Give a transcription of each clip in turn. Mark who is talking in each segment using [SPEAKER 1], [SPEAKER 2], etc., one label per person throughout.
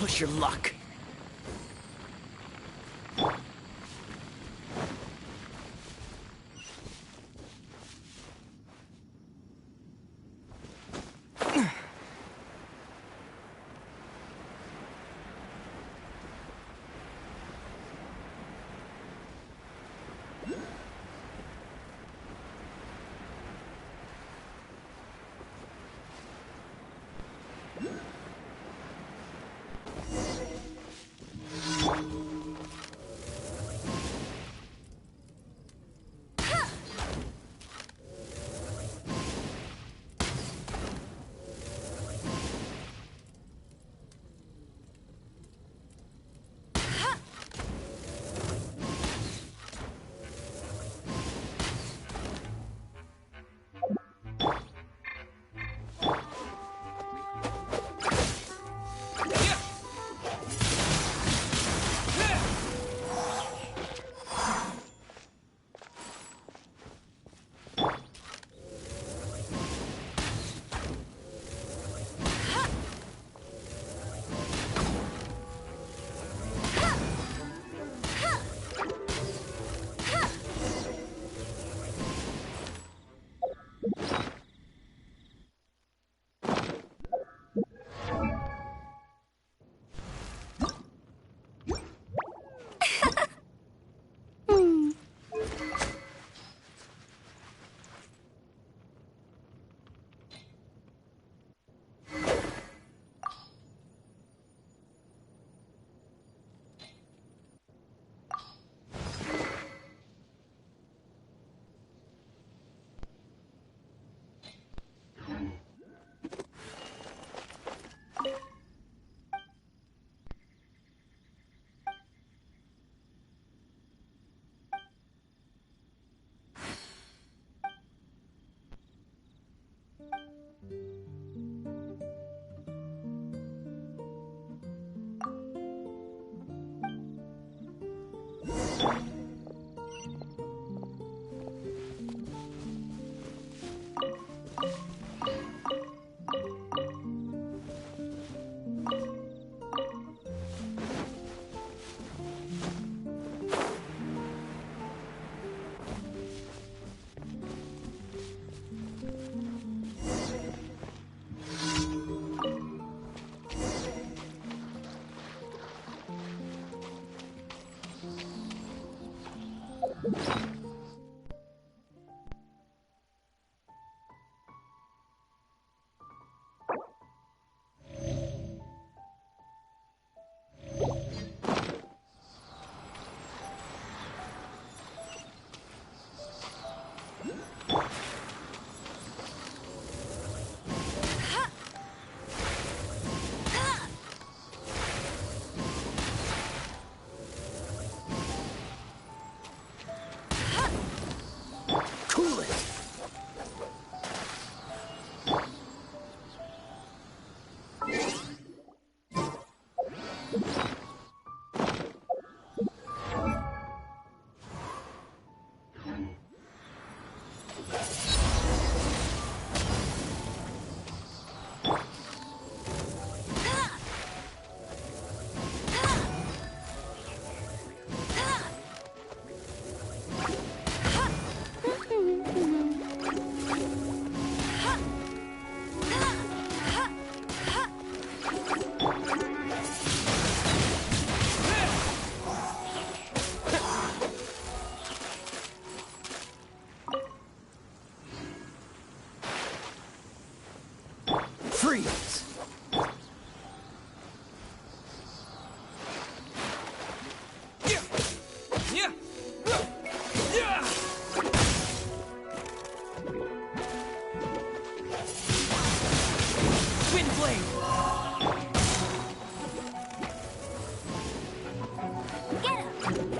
[SPEAKER 1] push your luck. Freeze! Twin Blade!
[SPEAKER 2] Get him!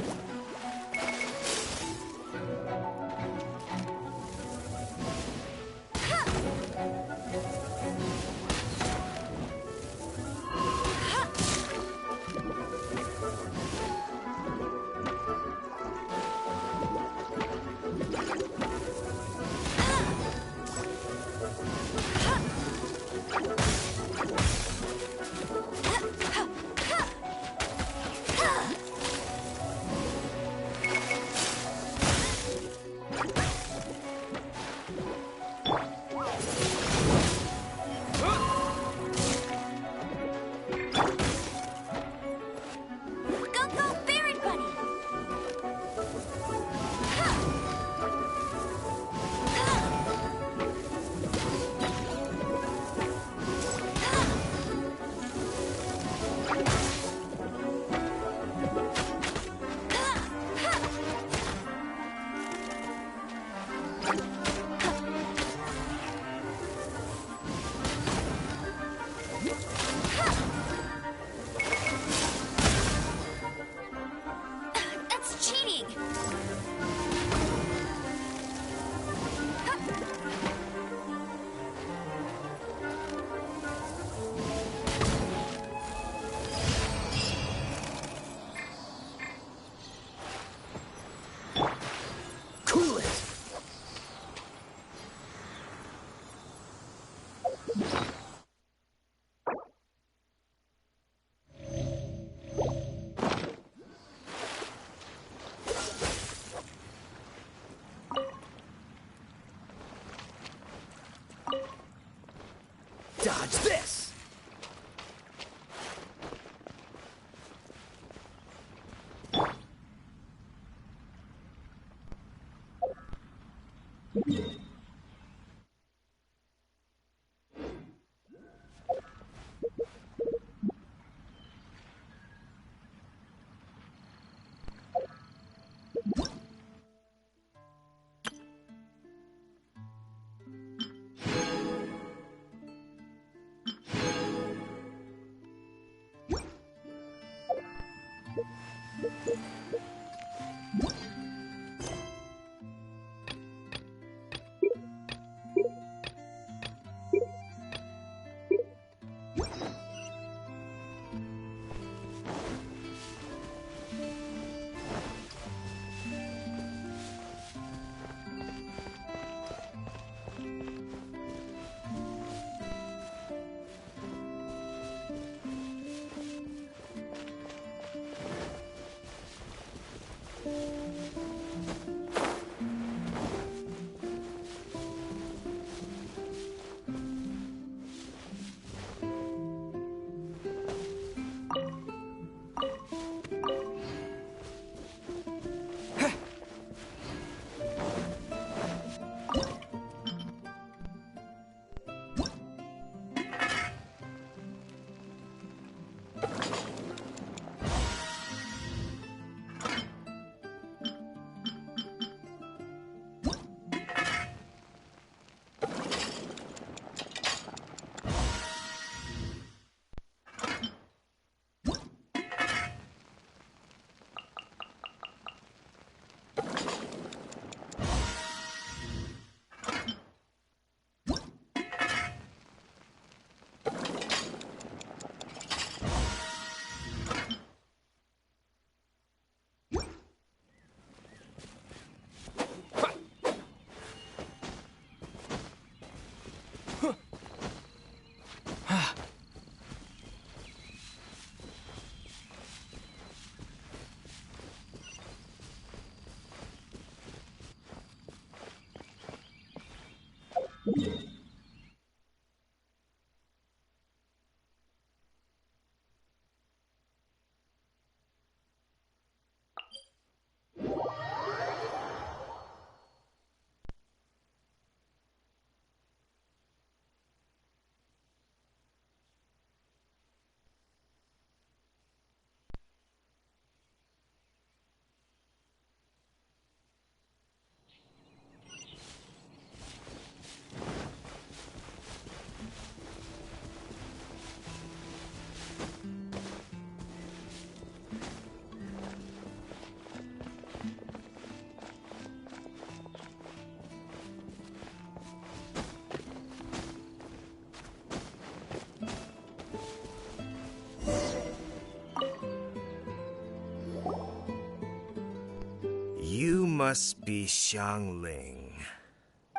[SPEAKER 3] You must be Xiangling.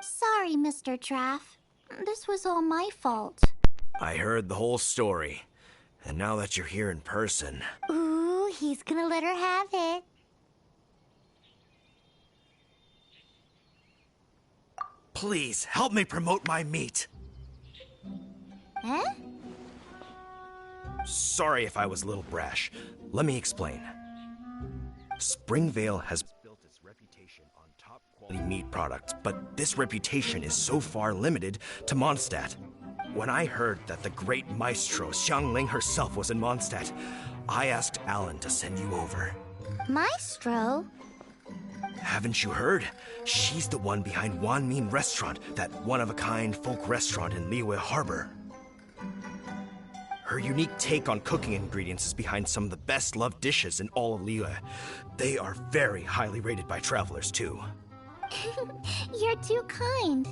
[SPEAKER 2] Sorry, Mr. Traff. This was all my fault.
[SPEAKER 3] I heard the whole story. And now that you're here in person...
[SPEAKER 2] Ooh, he's gonna let her have it.
[SPEAKER 3] Please, help me promote my meat.
[SPEAKER 2] Huh?
[SPEAKER 3] Sorry if I was a little brash. Let me explain. Springvale has built its reputation on top-quality meat products, but this reputation is so far limited to Mondstadt. When I heard that the great maestro Xiangling herself was in Mondstadt, I asked Alan to send you over.
[SPEAKER 2] Maestro?
[SPEAKER 3] Haven't you heard? She's the one behind Wanmin Restaurant, that one-of-a-kind folk restaurant in Liyue Harbor. Her unique take on cooking ingredients is behind some of the best-loved dishes in all of Liyue. They are very highly rated by travelers, too.
[SPEAKER 2] You're too kind.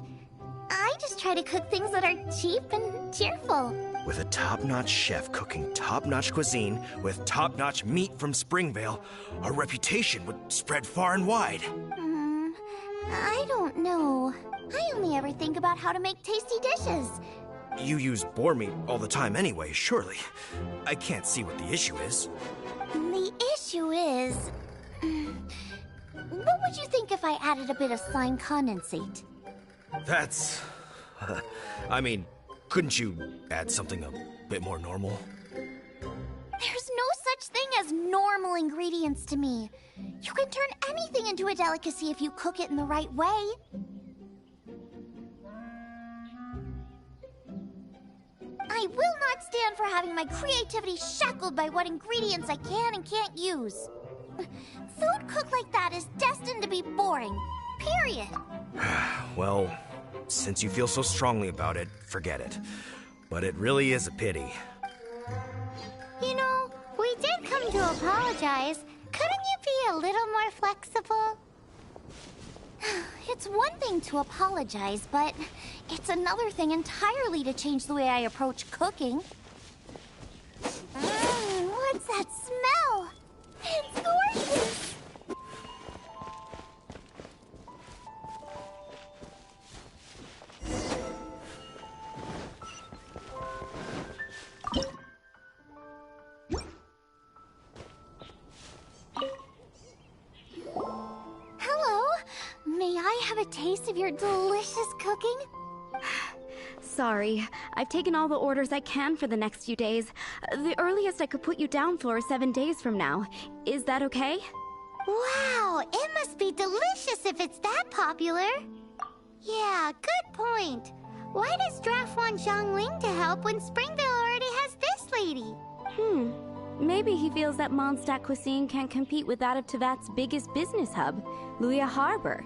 [SPEAKER 2] I just try to cook things that are cheap and cheerful.
[SPEAKER 3] With a top-notch chef cooking top-notch cuisine with top-notch meat from Springvale, our reputation would spread far and wide.
[SPEAKER 2] I don't know. I only ever think about how to make tasty dishes.
[SPEAKER 3] You use boar meat all the time anyway, surely. I can't see what the issue is.
[SPEAKER 2] The issue is... What would you think if I added a bit of slime condensate?
[SPEAKER 3] That's... I mean, couldn't you add something a bit more normal?
[SPEAKER 2] There's no such thing as normal ingredients to me. You can turn anything into a delicacy if you cook it in the right way. I will not stand for having my creativity shackled by what ingredients I can and can't use. Food cooked like that is destined to be boring. Period.
[SPEAKER 3] Well, since you feel so strongly about it, forget it. But it really is a pity.
[SPEAKER 2] You know, we did come to apologize. Couldn't you be a little more flexible? It's one thing to apologize, but it's another thing entirely to change the way I approach cooking. What's that smell? It's gorgeous! Hello. May I have a taste of your delicious cooking?
[SPEAKER 4] Sorry, I've taken all the orders I can for the next few days. The earliest I could put you down for is 7 days from now. Is that okay?
[SPEAKER 2] Wow, it must be delicious if it's that popular. Yeah, good point. Why does Draft want Xiangling to help when Springvale already has this lady?
[SPEAKER 4] Maybe he feels that Mondstadt cuisine can't compete with that of Tevat's biggest business hub, Luya Harbor.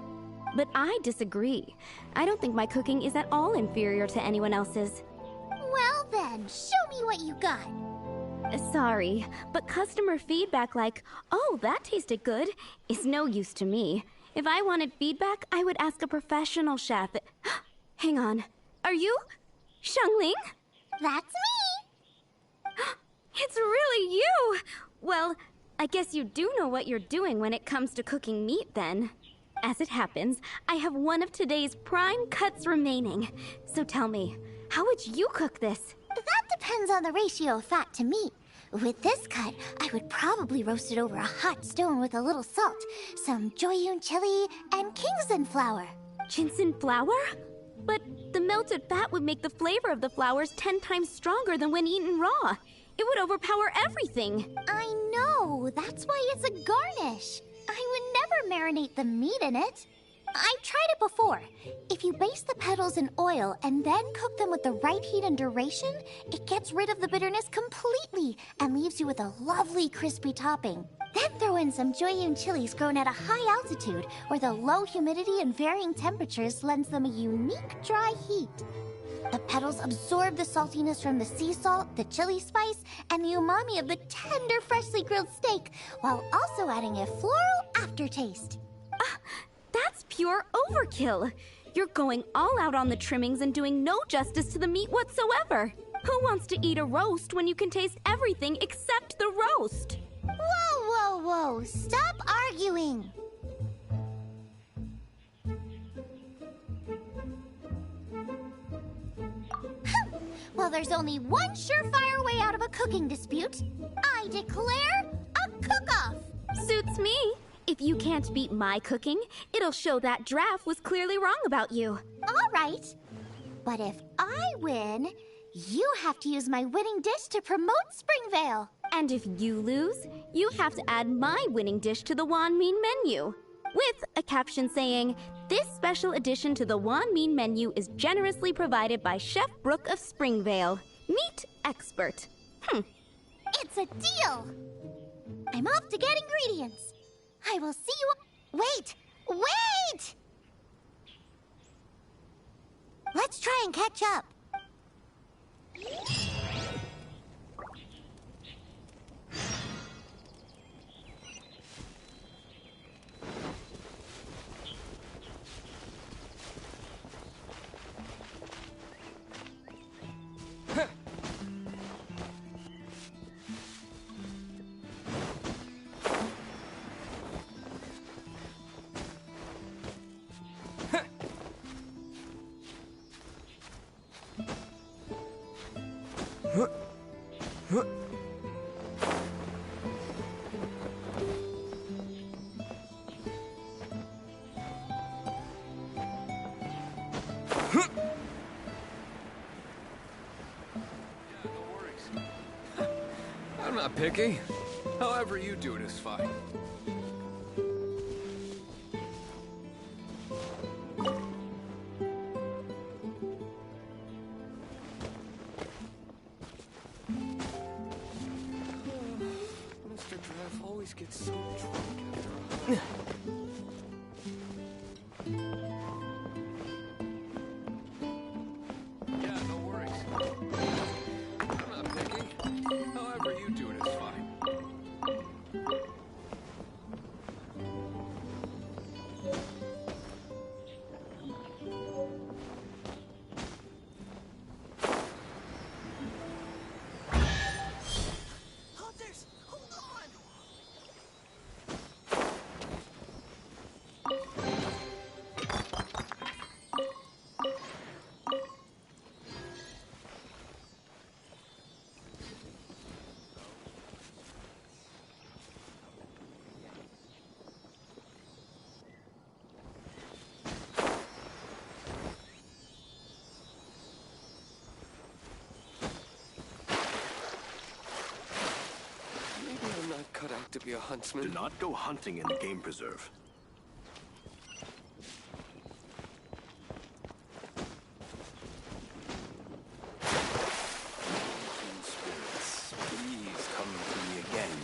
[SPEAKER 4] But I disagree. I don't think my cooking is at all inferior to anyone else's.
[SPEAKER 2] Well then, show me what you got.
[SPEAKER 4] Sorry, but customer feedback like, "Oh, that tasted good," is no use to me. If I wanted feedback, I would ask a professional chef. Hang on. Are you Xiangling?
[SPEAKER 2] That's me.
[SPEAKER 4] It's really you! Well, I guess you do know what you're doing when it comes to cooking meat, then. As it happens, I have one of today's prime cuts remaining. So tell me, how would you cook this?
[SPEAKER 2] That depends on the ratio of fat to meat. With this cut, I would probably roast it over a hot stone with a little salt, some Joyun chili, and Kingston flour.
[SPEAKER 4] Ginseng flour? But the melted fat would make the flavor of the flowers 10 times stronger than when eaten raw. It would overpower everything.
[SPEAKER 2] I know, that's why it's a garnish. I would never marinate the meat in it. I've tried it before. If you baste the petals in oil and then cook them with the right heat and duration, it gets rid of the bitterness completely and leaves you with a lovely crispy topping. Then throw in some Joyun chilies grown at a high altitude where the low humidity and varying temperatures lends them a unique dry heat. The petals absorb the saltiness from the sea salt, the chili spice, and the umami of the tender, freshly grilled steak, while also adding a floral aftertaste.
[SPEAKER 4] That's pure overkill. You're going all out on the trimmings and doing no justice to the meat whatsoever. Who wants to eat a roast when you can taste everything except the roast?
[SPEAKER 2] Whoa, whoa, whoa! Stop arguing! Well, there's only one surefire way out of a cooking dispute. I declare a cook-off!
[SPEAKER 4] Suits me. If you can't beat my cooking, it'll show that Draft was clearly wrong about you.
[SPEAKER 2] All right. But if I win, you have to use my winning dish to promote Springvale.
[SPEAKER 4] And if you lose, you have to add my winning dish to the Wan Min menu. With a caption saying, "This special addition to the Wan Min menu is generously provided by Chef Brooke of Springvale, meat expert."
[SPEAKER 2] It's a deal. I'm off to get ingredients. I will see you... Wait! Wait! Let's try and catch up.
[SPEAKER 5] I'm not picky. However you do it is fine. always get so drunk after Yeah, no worries. I'm not picky. However you do it is fine.
[SPEAKER 1] Hunters, hold on!
[SPEAKER 5] Maybe I'm not cut out to be a huntsman.
[SPEAKER 6] Do not go hunting in the game preserve.
[SPEAKER 5] Mountain spirits, please come to me again.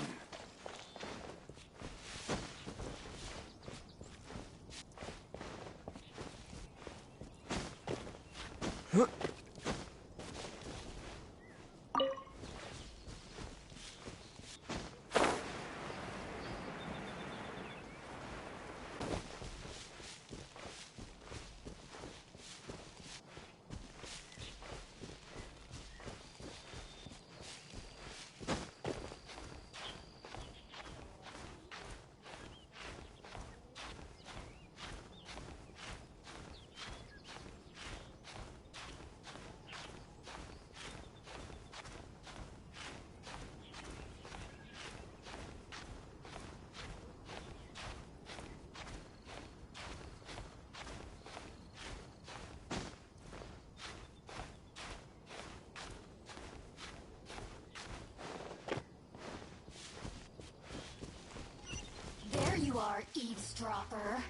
[SPEAKER 7] There you are, eavesdropper.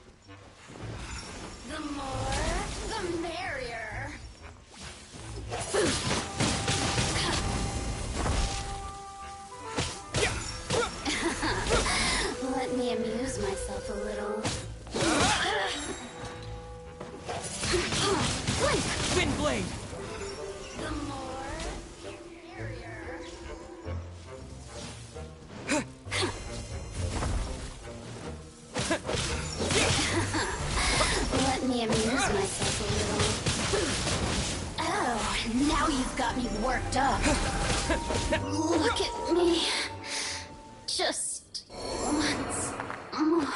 [SPEAKER 7] The more, the merrier. Let me amuse myself a little. Blink!
[SPEAKER 1] Twin blade!
[SPEAKER 7] The more, the merrier. Let me amuse myself a little. Oh, now you've got me worked up. Look at me. Just once more.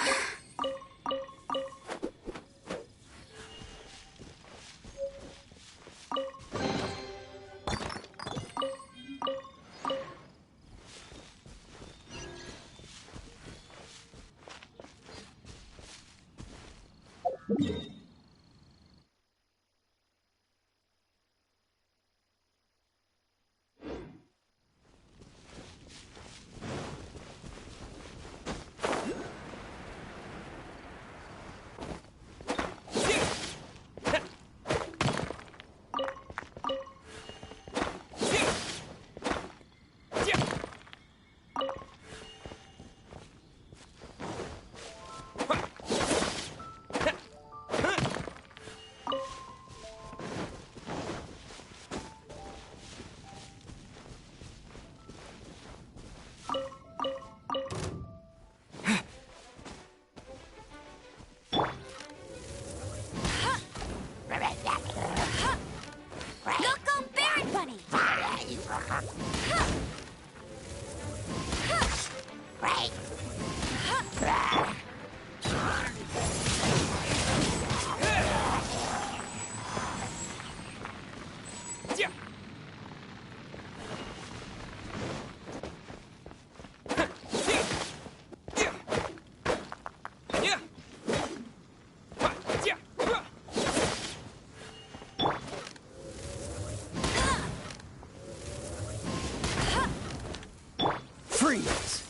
[SPEAKER 1] Freeze!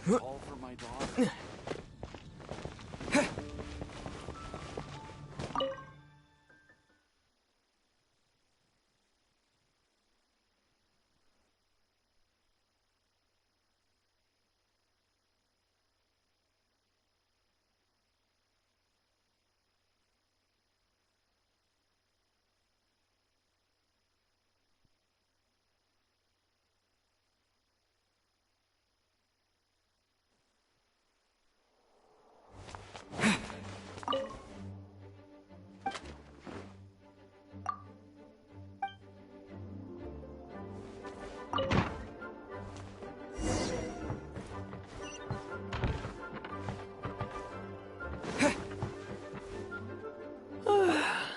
[SPEAKER 5] All for my daughter.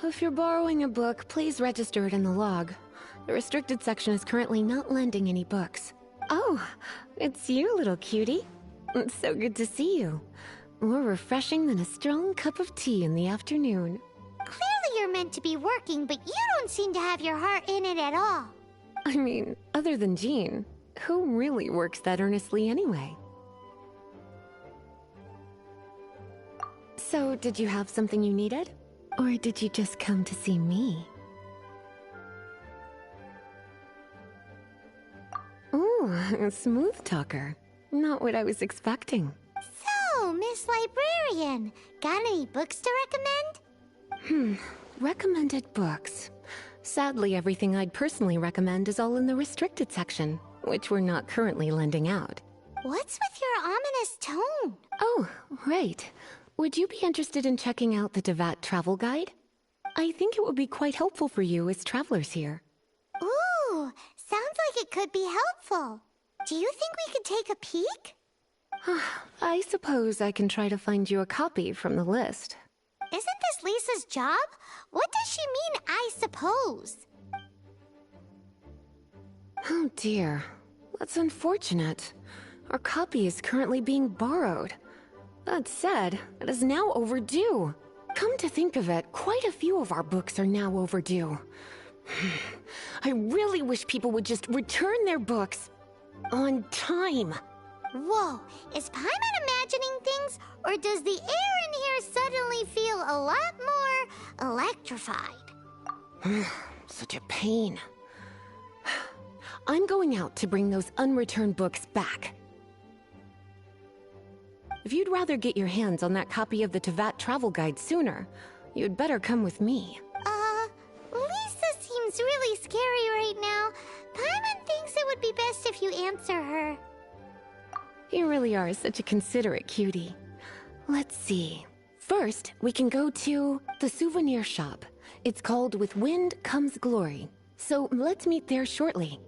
[SPEAKER 8] If you're borrowing a book, please register it in the log. The restricted section is currently not lending any books. Oh, it's you, little cutie. It's so good to see you. More refreshing than a strong cup of tea in the afternoon.
[SPEAKER 2] Clearly you're meant to be working, but you don't seem to have your heart in it at all.
[SPEAKER 8] I mean, other than Jean, who really works that earnestly anyway? So, did you have something you needed? Or did you just come to see me? Ooh, a smooth talker. Not what I was expecting.
[SPEAKER 2] So, Miss Librarian, got any books to recommend?
[SPEAKER 8] Recommended books. Sadly, everything I'd personally recommend is all in the restricted section, which we're not currently lending out.
[SPEAKER 2] What's with your ominous tone?
[SPEAKER 8] Oh, right. would you be interested in checking out the Devat travel guide? I think it would be quite helpful for you as travelers here.
[SPEAKER 2] Ooh, sounds like it could be helpful. Do you think we could take a peek?
[SPEAKER 8] I suppose I can try to find you a copy from the list.
[SPEAKER 2] Isn't this Lisa's job? What does she mean, I suppose?
[SPEAKER 8] Oh dear, that's unfortunate. Our copy is currently being borrowed. That said, it is now overdue. Come to think of it, quite a few of our books are now overdue. I really wish people would just return their books on time.
[SPEAKER 2] Whoa, is Paimon imagining things, or does the air in here suddenly feel a lot more electrified?
[SPEAKER 8] Such a pain. I'm going out to bring those unreturned books back. If you'd rather get your hands on that copy of the Tevat travel guide sooner, you'd better come with me.
[SPEAKER 2] Lisa seems really scary right now. Paimon thinks it would be best if you answer her.
[SPEAKER 8] You really are such a considerate cutie. Let's see. First, we can go to the souvenir shop. It's called With Wind Comes Glory. So let's meet there shortly.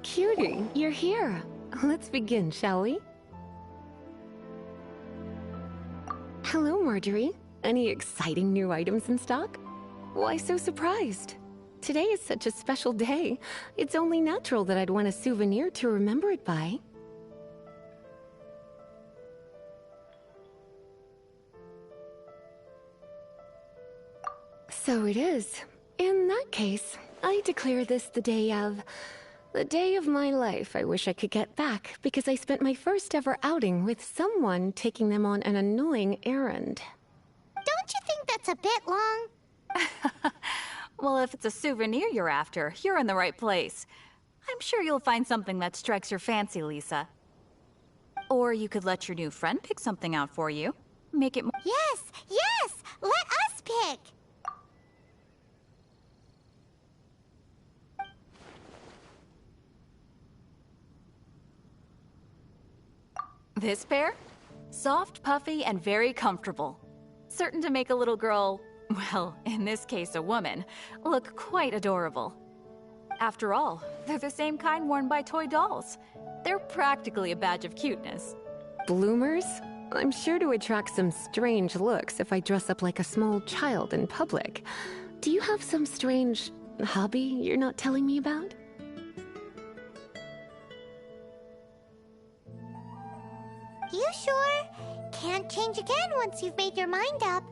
[SPEAKER 8] Cutie, you're here. Let's begin, shall we? Hello, Marjorie. Any exciting new items in stock? Why so surprised? Today is such a special day. It's only natural that I'd want a souvenir to remember it by. So it is. In that case, I declare this the day of my life I wish I could get back, because I spent my first ever outing with someone taking them on an annoying errand.
[SPEAKER 2] Don't you think that's a bit long?
[SPEAKER 9] Well, if it's a souvenir you're after, you're in the right place. I'm sure you'll find something that strikes your fancy, Lisa. Or you could let your new friend pick something out for you. Make it more—
[SPEAKER 2] Yes, yes! Let us pick!
[SPEAKER 9] This pair? Soft, puffy, and very comfortable. Certain to make a little girl, well, in this case a woman, look quite adorable. After all, they're the same kind worn by toy dolls. They're practically a badge of cuteness.
[SPEAKER 8] Bloomers? I'm sure to attract some strange looks if I dress up like a small child in public. Do you have some strange hobby you're not telling me about?
[SPEAKER 2] You sure? Can't change again once you've made your mind up.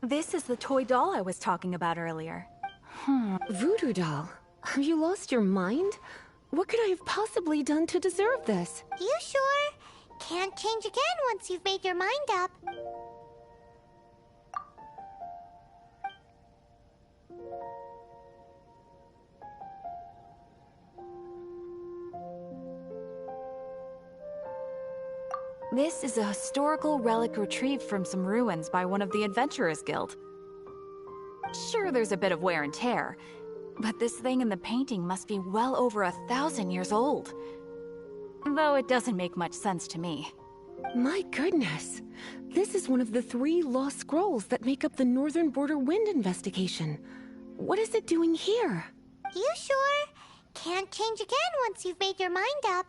[SPEAKER 9] This is the toy doll I was talking about earlier.
[SPEAKER 8] Voodoo doll? Have you lost your mind? What could I have possibly done to deserve this?
[SPEAKER 2] You sure? Can't change again once you've made your mind up.
[SPEAKER 9] This is a historical relic retrieved from some ruins by one of the Adventurers Guild. Sure, there's a bit of wear and tear, but this thing in the painting must be well over 1,000 years old. Though it doesn't make much sense to me.
[SPEAKER 8] My goodness. This is one of the 3 lost scrolls that make up the Northern Border Wind investigation. What is it doing here?
[SPEAKER 2] You sure? Can't change again once you've made your mind up.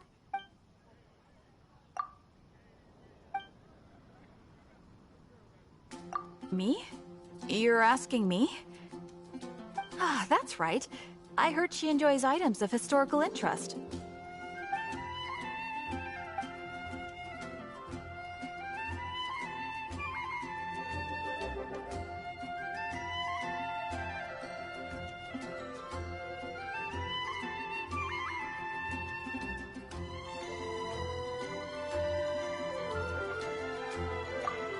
[SPEAKER 9] Me? You're asking me? Ah, that's right. I heard she enjoys items of historical interest.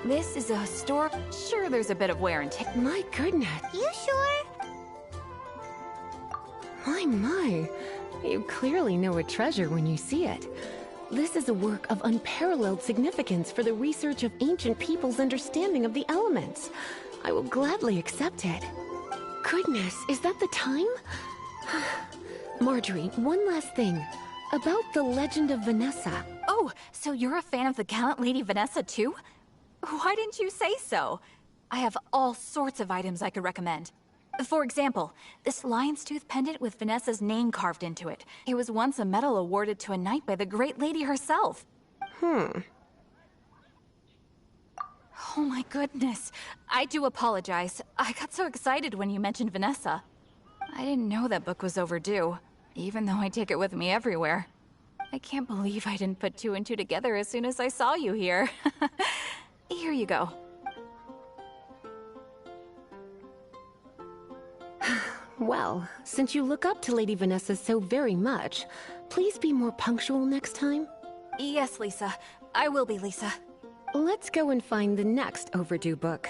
[SPEAKER 9] This is a historic... Sure, there's a bit of wear and tear.
[SPEAKER 8] My goodness.
[SPEAKER 2] You sure?
[SPEAKER 8] My. You clearly know a treasure when you see it. This is a work of unparalleled significance for the research of ancient people's understanding of the elements. I will gladly accept it. Goodness, is that the time? Marjorie, one last thing. About the legend of Vanessa.
[SPEAKER 9] Oh, so you're a fan of the gallant Lady Vanessa too? Why didn't you say so? I have all sorts of items I could recommend. For example, this lion's tooth pendant with Vanessa's name carved into it. It was once a medal awarded to a knight by the great lady herself. Oh my goodness. I do apologize. I got so excited when you mentioned Vanessa. I didn't know that book was overdue, even though I take it with me everywhere. I can't believe I didn't put 2 and 2 together as soon as I saw you here. Here you go.
[SPEAKER 8] Well, since you look up to Lady Vanessa so very much, please be more punctual next time.
[SPEAKER 9] Yes, Lisa. I will be, Lisa.
[SPEAKER 8] Let's go and find the next overdue book.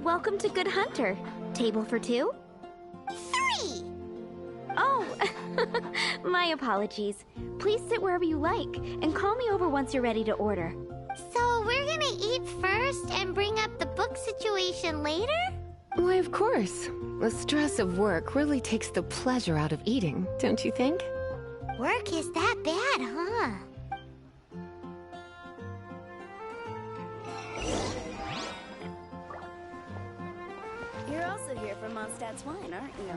[SPEAKER 4] Welcome to Good Hunter. Table for 2?
[SPEAKER 2] 3!
[SPEAKER 4] Oh, my apologies. Please sit wherever you like, and call me over once you're ready to order.
[SPEAKER 2] So we're gonna eat first and bring up the book situation later?
[SPEAKER 8] Why, of course. The stress of work really takes the pleasure out of eating, don't you think?
[SPEAKER 2] Work is that bad, huh?
[SPEAKER 4] You're also here for Mondstadt's wine, aren't you?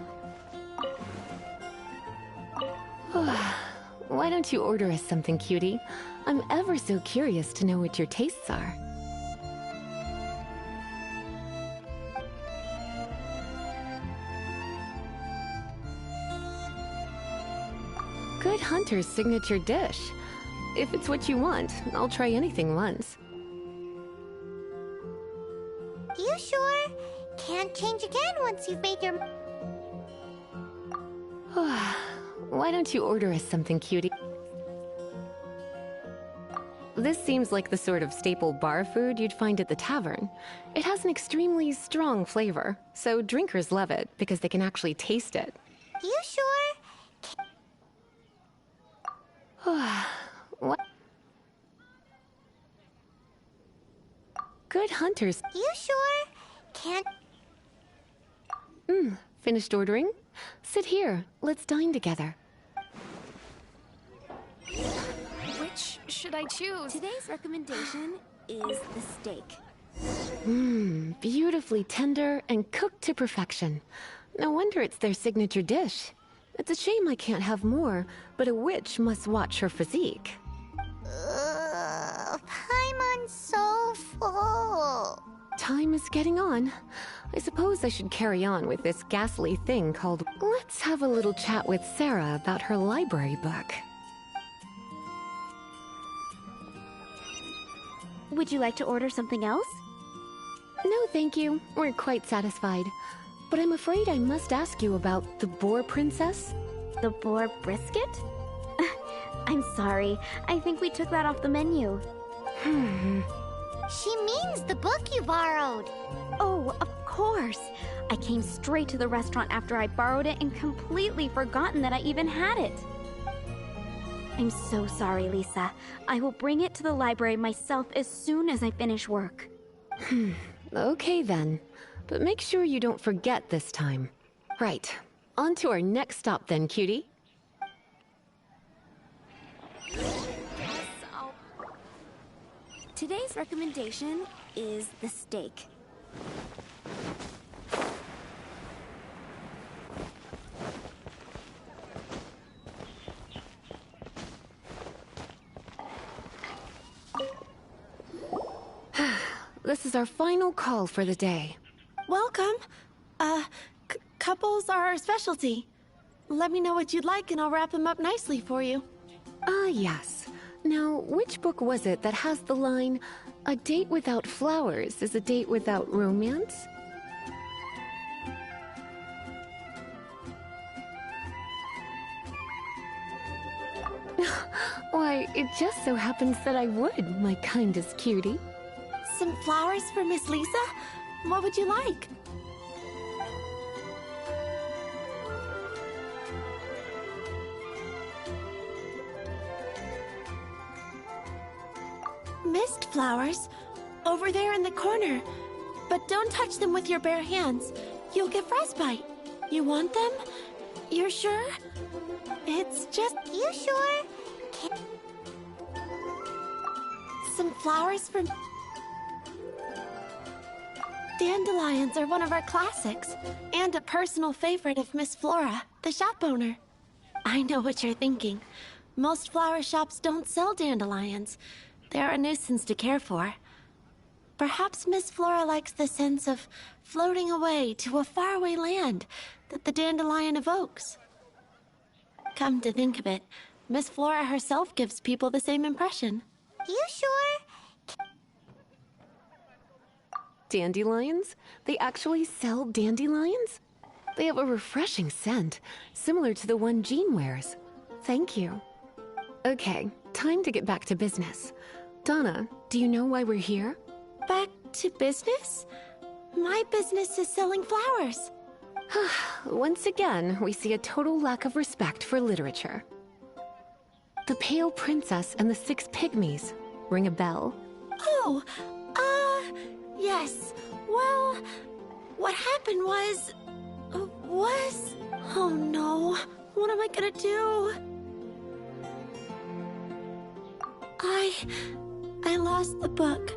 [SPEAKER 8] Why don't you order us something, cutie? I'm ever so curious to know what your tastes are. Good Hunter's signature dish. If it's what you want, I'll try anything once.
[SPEAKER 2] You sure? Can't change again once you've made your...
[SPEAKER 8] Why don't you order us something, cutie? This seems like the sort of staple bar food you'd find at the tavern. It has an extremely strong flavor, so drinkers love it because they can actually taste it.
[SPEAKER 2] You sure?
[SPEAKER 8] What? Good Hunters.
[SPEAKER 2] You sure? Can't...
[SPEAKER 8] Finished ordering? Sit here. Let's dine together.
[SPEAKER 9] Which should I choose?
[SPEAKER 4] Today's recommendation is the steak.
[SPEAKER 8] Beautifully tender and cooked to perfection. No wonder it's their signature dish. It's a shame I can't have more, but a witch must watch her physique.
[SPEAKER 2] Paimon's so full.
[SPEAKER 8] time is getting on. I suppose I should carry on with this ghastly thing called... Let's have a little chat with Sarah about her library book.
[SPEAKER 4] Would you like to order something else?
[SPEAKER 8] No, thank you. We're quite satisfied. But I'm afraid I must ask you about the Boar Princess.
[SPEAKER 4] The boar brisket? I'm sorry. I think we took that off the menu.
[SPEAKER 2] She means the book you borrowed.
[SPEAKER 4] Oh, of course. I came straight to the restaurant after I borrowed it and completely forgotten that I even had it. I'm so sorry, Lisa. I will bring it to the library myself as soon as I finish work.
[SPEAKER 8] Okay then. But make sure you don't forget this time. Right. On to our next stop then, cutie.
[SPEAKER 4] Today's recommendation is the steak.
[SPEAKER 8] This is our final call for the day.
[SPEAKER 1] Welcome. Couples are our specialty. Let me know what you'd like and I'll wrap them up nicely for you.
[SPEAKER 8] Yes. Now, which book was it that has the line, "A date without flowers is a date without romance"? Why, it just so happens that I would, my kindest cutie.
[SPEAKER 1] Some flowers for Miss Lisa? What would you like? Mist flowers? Over there in the corner. But don't touch them with your bare hands. You'll get frostbite. You want them? You're sure? It's just...
[SPEAKER 2] You sure?
[SPEAKER 1] Some flowers from... Dandelions are one of our classics, and a personal favorite of Miss Flora, the shop owner. I know what you're thinking. Most flower shops don't sell dandelions. They're a nuisance to care for. Perhaps Miss Flora likes the sense of floating away to a faraway land that the dandelion evokes. Come to think of it, Miss Flora herself gives people the same impression.
[SPEAKER 2] You sure?
[SPEAKER 8] Dandelions? They actually sell dandelions? They have a refreshing scent, similar to the one Jean wears. Thank you. Okay, time to get back to business. Donna, do you know why we're here?
[SPEAKER 1] Back to business? My business is selling flowers.
[SPEAKER 8] Once again, we see a total lack of respect for literature. The Pale Princess and the Six Pygmies. Ring a bell?
[SPEAKER 1] Oh, yes. Well, what happened was... Oh no, what am I gonna do? I lost the book.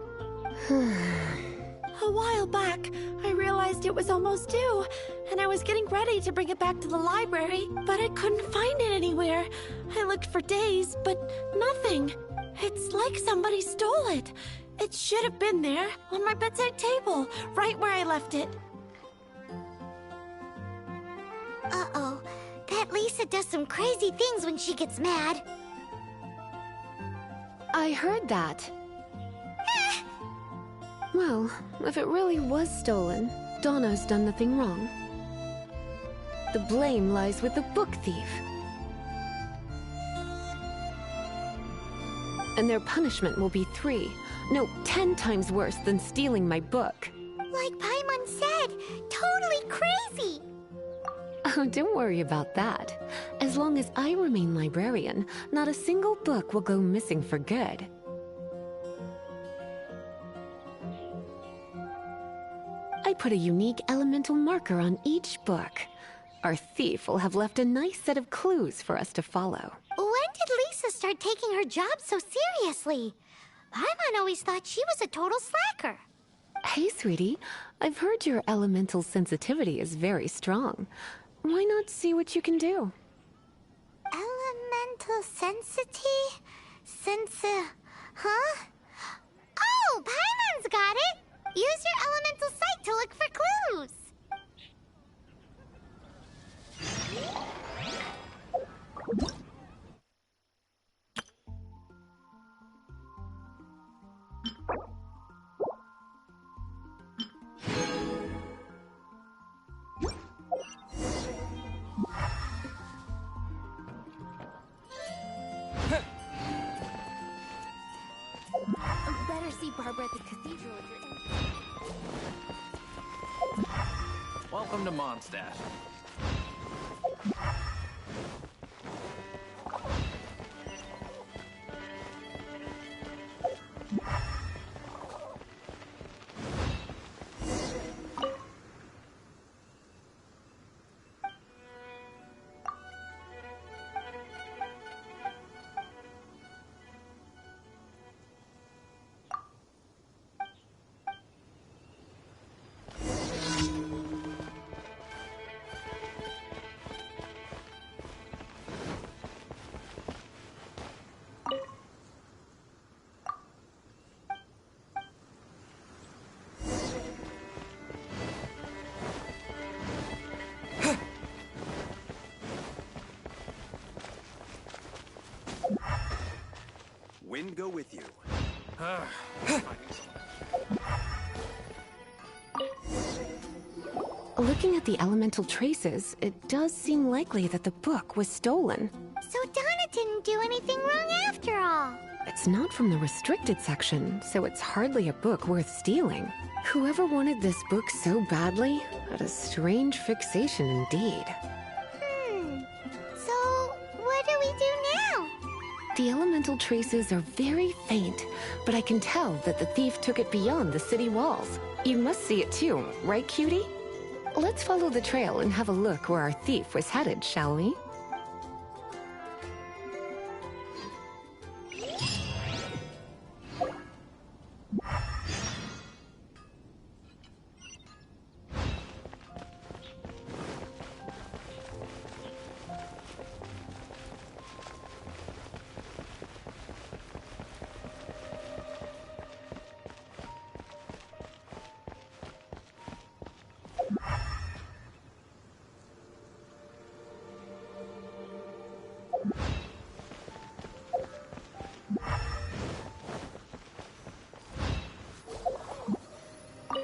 [SPEAKER 1] A while back, I realized it was almost due, and I was getting ready to bring it back to the library, but I couldn't find it anywhere. I looked for days, but nothing. It's like somebody stole it. It should have been there, on my bedside table, right where I left it.
[SPEAKER 2] Uh-oh. That Lisa does some crazy things when she gets mad.
[SPEAKER 8] I heard that. Well, if it really was stolen, Donna's done nothing wrong. The blame lies with the book thief. And their punishment will be 10 times worse than stealing my book.
[SPEAKER 2] Like Paimon said, totally crazy.
[SPEAKER 8] Oh, don't worry about that. As long as I remain librarian, not a single book will go missing for good. I put a unique elemental marker on each book. Our thief will have left a nice set of clues for us to follow.
[SPEAKER 2] When did Lisa start taking her job so seriously? Paimon always thought she was a total slacker.
[SPEAKER 8] Hey, sweetie. I've heard your elemental sensitivity is very strong. Why not see what you can do?
[SPEAKER 2] Elemental huh? Oh, Paimon's got it! Use your elemental sight to look for clues.
[SPEAKER 4] Better see Barbara at the cathedral if you're in.
[SPEAKER 5] Welcome to Mondstadt.
[SPEAKER 6] Wind go with you.
[SPEAKER 8] Looking at the elemental traces, it does seem likely that the book was stolen.
[SPEAKER 2] So Donna didn't do anything wrong after all.
[SPEAKER 8] It's not from the restricted section, so it's hardly a book worth stealing. Whoever wanted this book so badly had a strange fixation indeed.
[SPEAKER 2] So what do we do now?
[SPEAKER 8] The elemental traces are very faint, but I can tell that the thief took it beyond the city walls. You must see it too, right, cutie? Let's follow the trail and have a look where our thief was headed, shall we?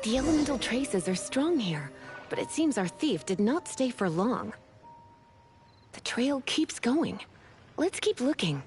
[SPEAKER 8] The elemental traces are strong here, but it seems our thief did not stay for long. The trail keeps going. Let's keep looking.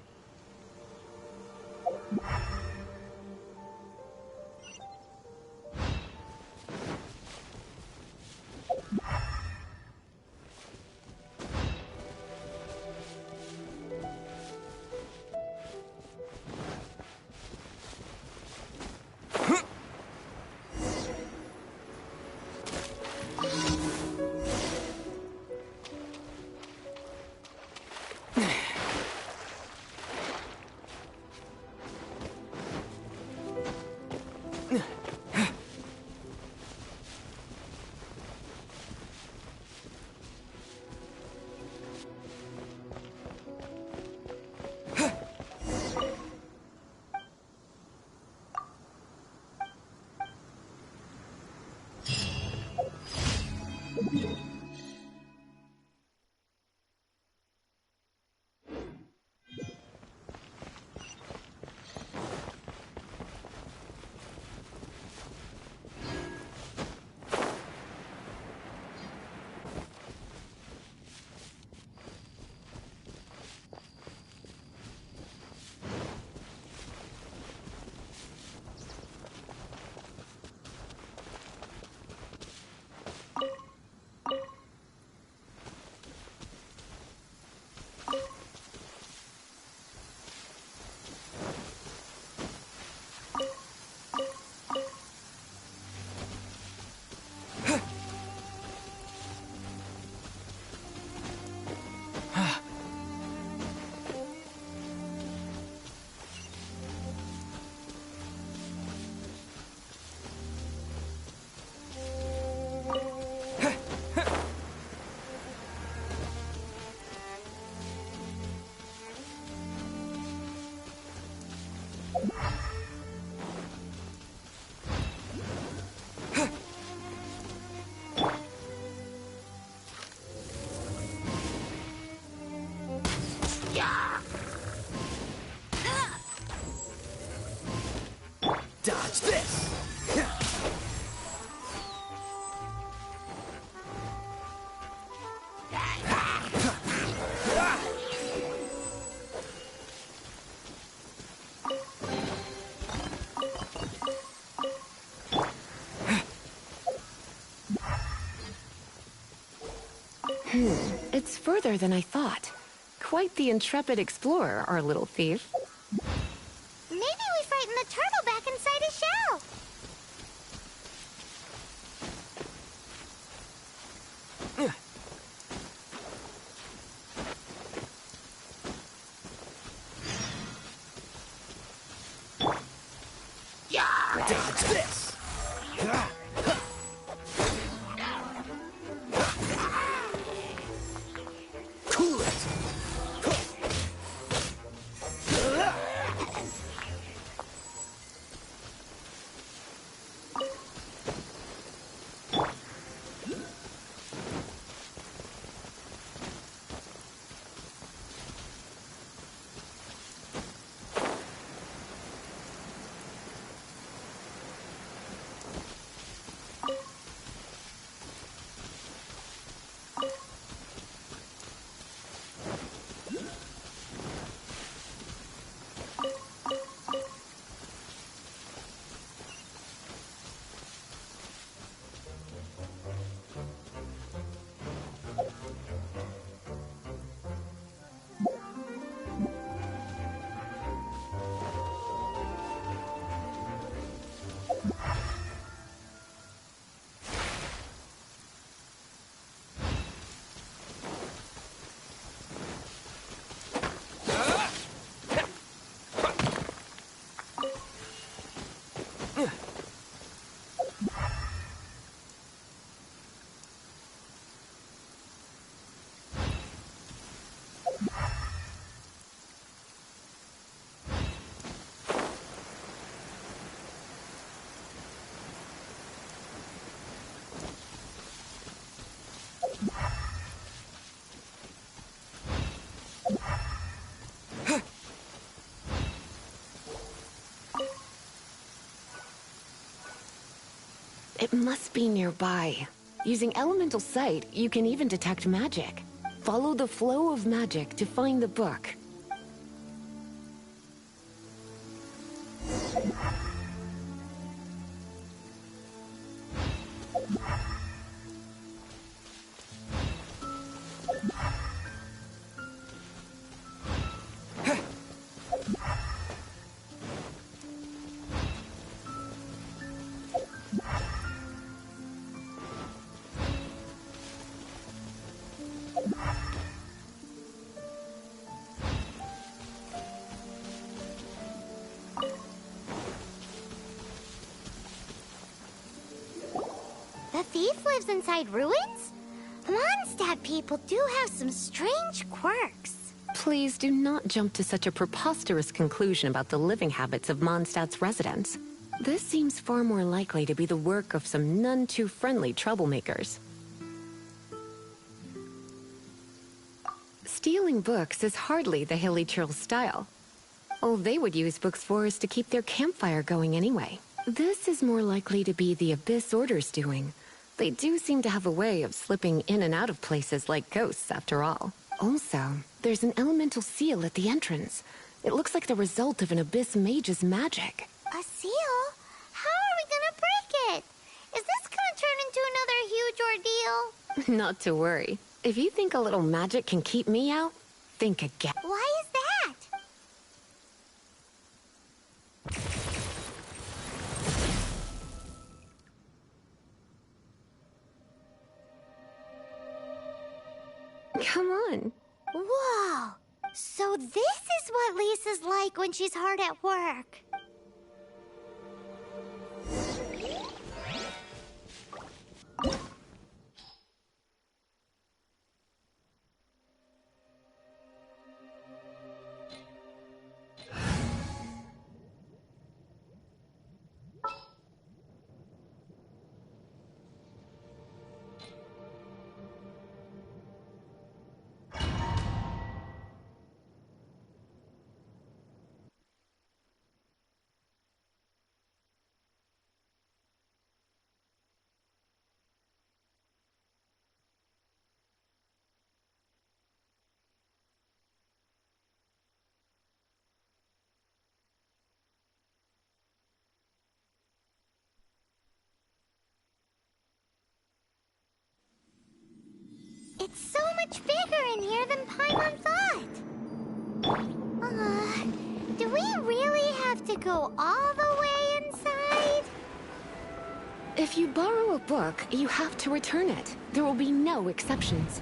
[SPEAKER 3] Dodge this!
[SPEAKER 8] It's further than I thought. Quite the intrepid explorer, our little thief.
[SPEAKER 2] Maybe we frightened the turtle back inside his shell.
[SPEAKER 3] Dodge this! Cool it!
[SPEAKER 8] It must be nearby. Using elemental sight, you can even detect magic. Follow the flow of magic to find the book.
[SPEAKER 2] The thief lives inside ruins? Mondstadt people do have some strange quirks.
[SPEAKER 8] Please do not jump to such a preposterous conclusion about the living habits of Mondstadt's residents. This seems far more likely to be the work of some none-too-friendly troublemakers. Stealing books is hardly the Hilly Churl's style. All they would use books for is to keep their campfire going anyway. This is more likely to be the Abyss Order's doing. They do seem to have a way of slipping in and out of places like ghosts, after all. Also, there's an elemental seal at the entrance. It looks like the result of an Abyss mage's magic.
[SPEAKER 2] A seal? How are we gonna break it? Is this gonna turn into another huge ordeal?
[SPEAKER 8] Not to worry. If you think a little magic can keep me out, think again.
[SPEAKER 2] Why is that?
[SPEAKER 8] Come on.
[SPEAKER 2] Whoa! So this is what Lisa's like when she's hard at work. It's so much bigger in here than Paimon thought. Do we really have to go all the way inside?
[SPEAKER 8] If you borrow a book, you have to return it. There will be no exceptions.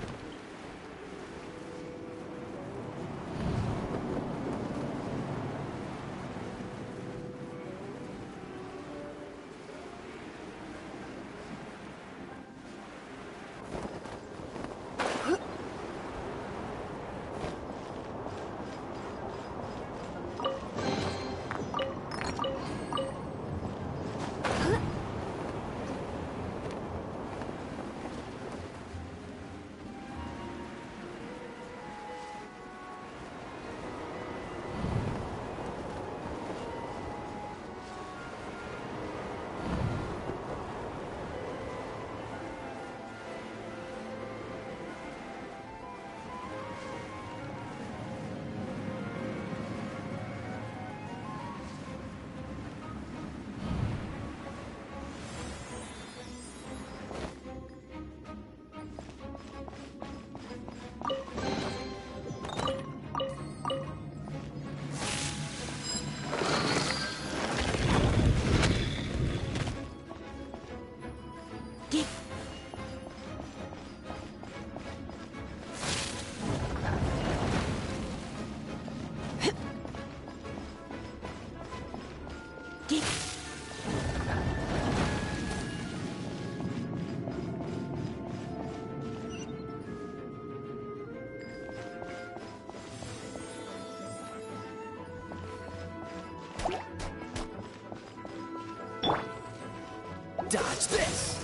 [SPEAKER 3] Dodge this!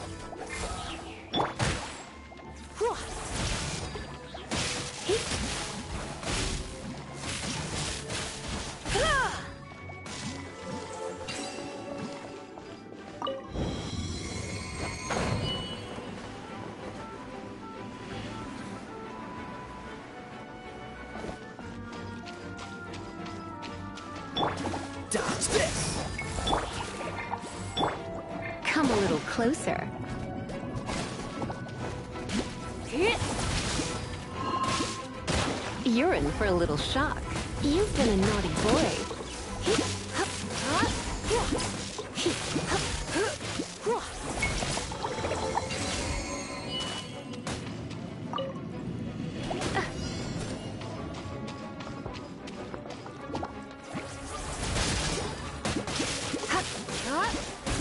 [SPEAKER 3] Dodge this!
[SPEAKER 8] Come a little closer. You're in for a little shock. You've been a naughty boy.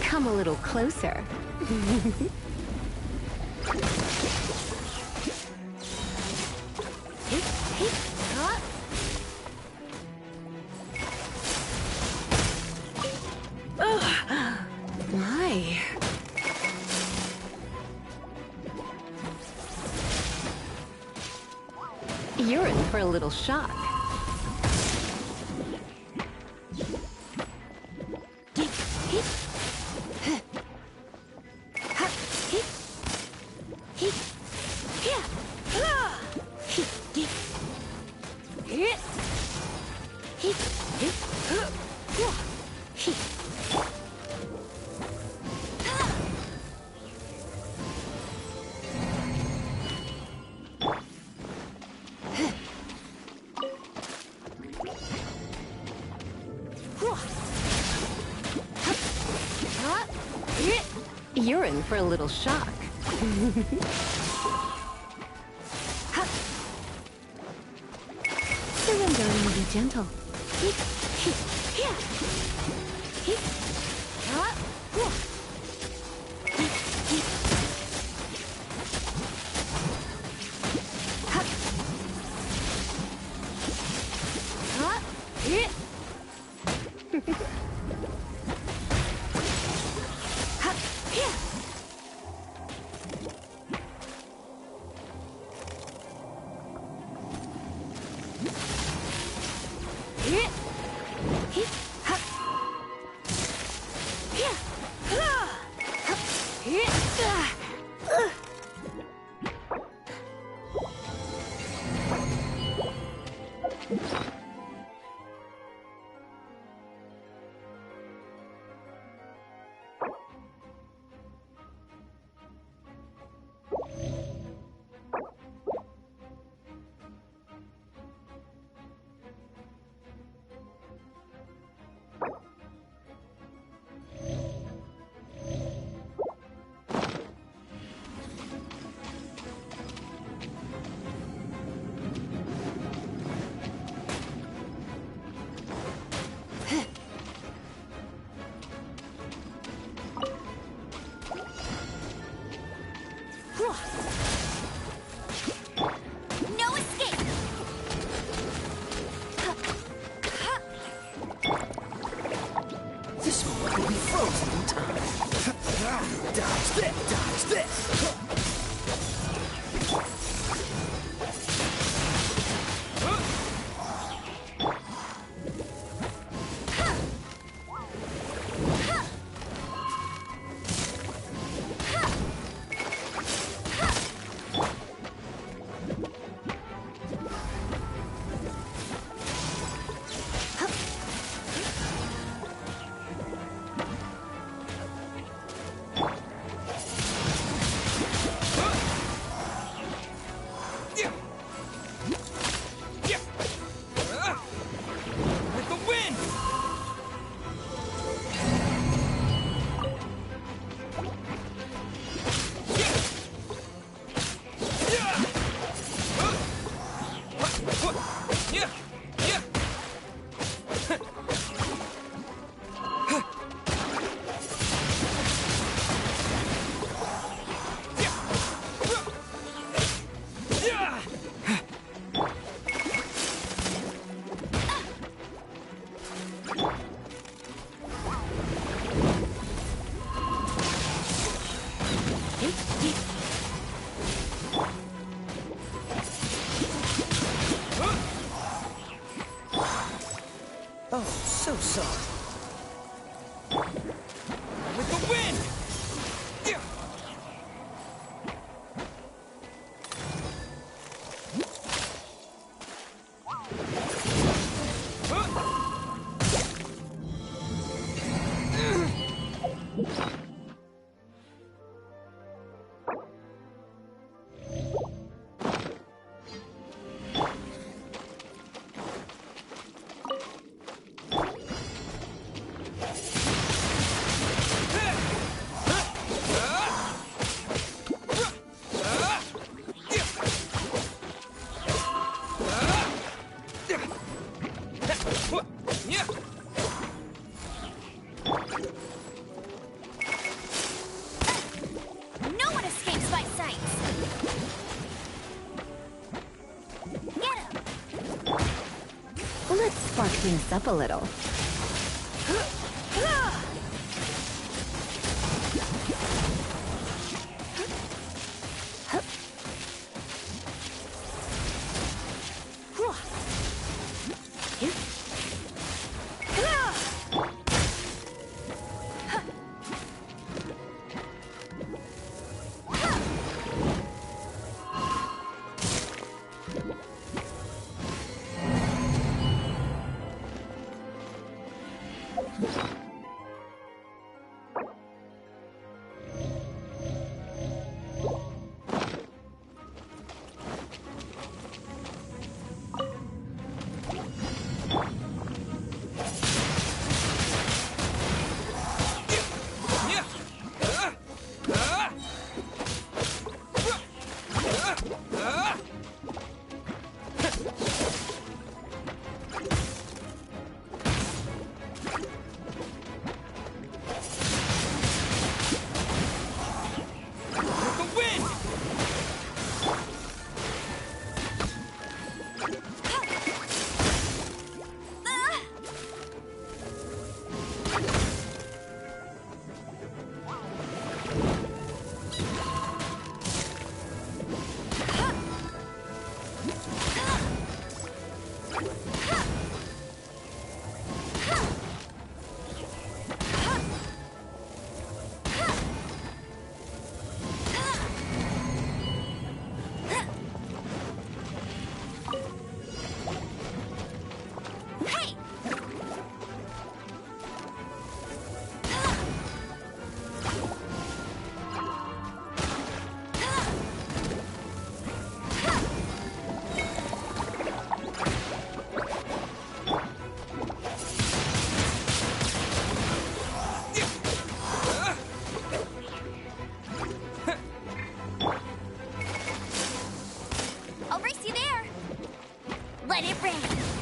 [SPEAKER 8] Come a little closer. My. You're in for a little shock. You're in for a little shock. Surrender and be gentle.
[SPEAKER 3] Oh, so soft. With the wind!
[SPEAKER 2] No one escapes my sight! Get him!
[SPEAKER 8] Let's spark things up a little.
[SPEAKER 2] I'll race you there! Let it rain!